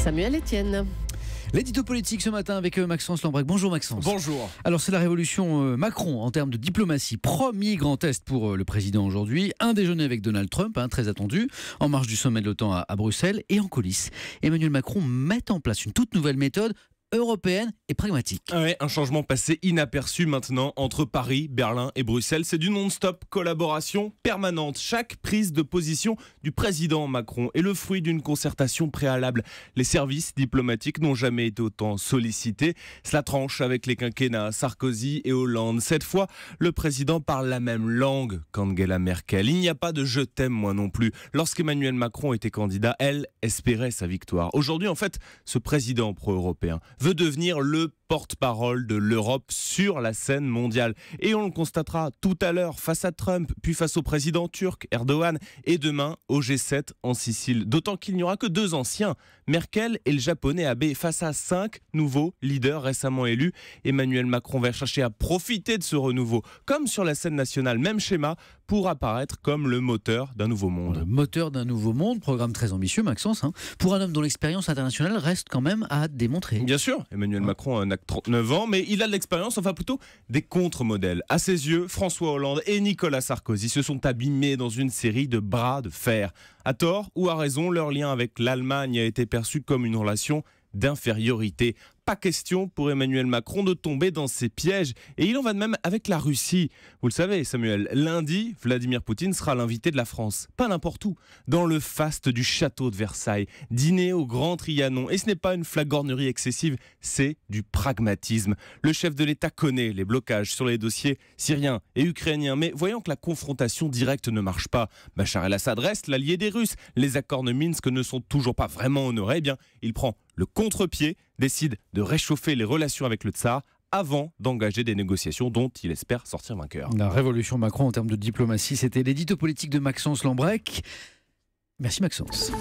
Samuel Etienne. L'édito politique ce matin avec Maxence Lambrec. Bonjour Maxence. Bonjour. Alors c'est la révolution Macron en termes de diplomatie. Premier grand test pour le président aujourd'hui. Un déjeuner avec Donald Trump, très attendu, en marge du sommet de l'OTAN à Bruxelles. Et en coulisses, Emmanuel Macron met en place une toute nouvelle méthode européenne et pragmatique. Ouais, un changement passé inaperçu maintenant entre Paris, Berlin et Bruxelles. C'est du non-stop collaboration permanente. Chaque prise de position du président Macron est le fruit d'une concertation préalable. Les services diplomatiques n'ont jamais été autant sollicités. Cela tranche avec les quinquennats Sarkozy et Hollande. Cette fois, le président parle la même langue qu'Angela Merkel. Il n'y a pas de « je t'aime moi non plus ». Lorsqu'Emmanuel Macron était candidat, elle espérait sa victoire. Aujourd'hui, en fait, ce président pro-européen veut devenir le porte-parole de l'Europe sur la scène mondiale. Et on le constatera tout à l'heure face à Trump, puis face au président turc Erdogan et demain au G7 en Sicile. D'autant qu'il n'y aura que 2 anciens, Merkel et le japonais Abe, face à 5 nouveaux leaders récemment élus. Emmanuel Macron va chercher à profiter de ce renouveau, comme sur la scène nationale, même schéma, pour apparaître comme le moteur d'un nouveau monde. Le moteur d'un nouveau monde, programme très ambitieux Maxence, pour un homme dont l'expérience internationale reste quand même à démontrer. Bien sûr, Emmanuel Macron n'a que 39 ans, mais il a de l'expérience, enfin plutôt des contre-modèles. À ses yeux, François Hollande et Nicolas Sarkozy se sont abîmés dans une série de bras de fer. À tort ou à raison, leur lien avec l'Allemagne a été perçu comme une relation d'infériorité. Pas question pour Emmanuel Macron de tomber dans ces pièges. Et il en va de même avec la Russie. Vous le savez, Samuel, lundi, Vladimir Poutine sera l'invité de la France. Pas n'importe où. Dans le faste du château de Versailles. Dîner au Grand Trianon. Et ce n'est pas une flagornerie excessive, c'est du pragmatisme. Le chef de l'État connaît les blocages sur les dossiers syriens et ukrainiens. Mais voyant que la confrontation directe ne marche pas, Bachar el-Assad reste l'allié des Russes. Les accords de Minsk ne sont toujours pas vraiment honorés. Eh bien, il prend le contre-pied, décide de réchauffer les relations avec le tsar avant d'engager des négociations dont il espère sortir vainqueur. La révolution Macron en termes de diplomatie, c'était l'édito politique de Maxence Lambrec. Merci Maxence.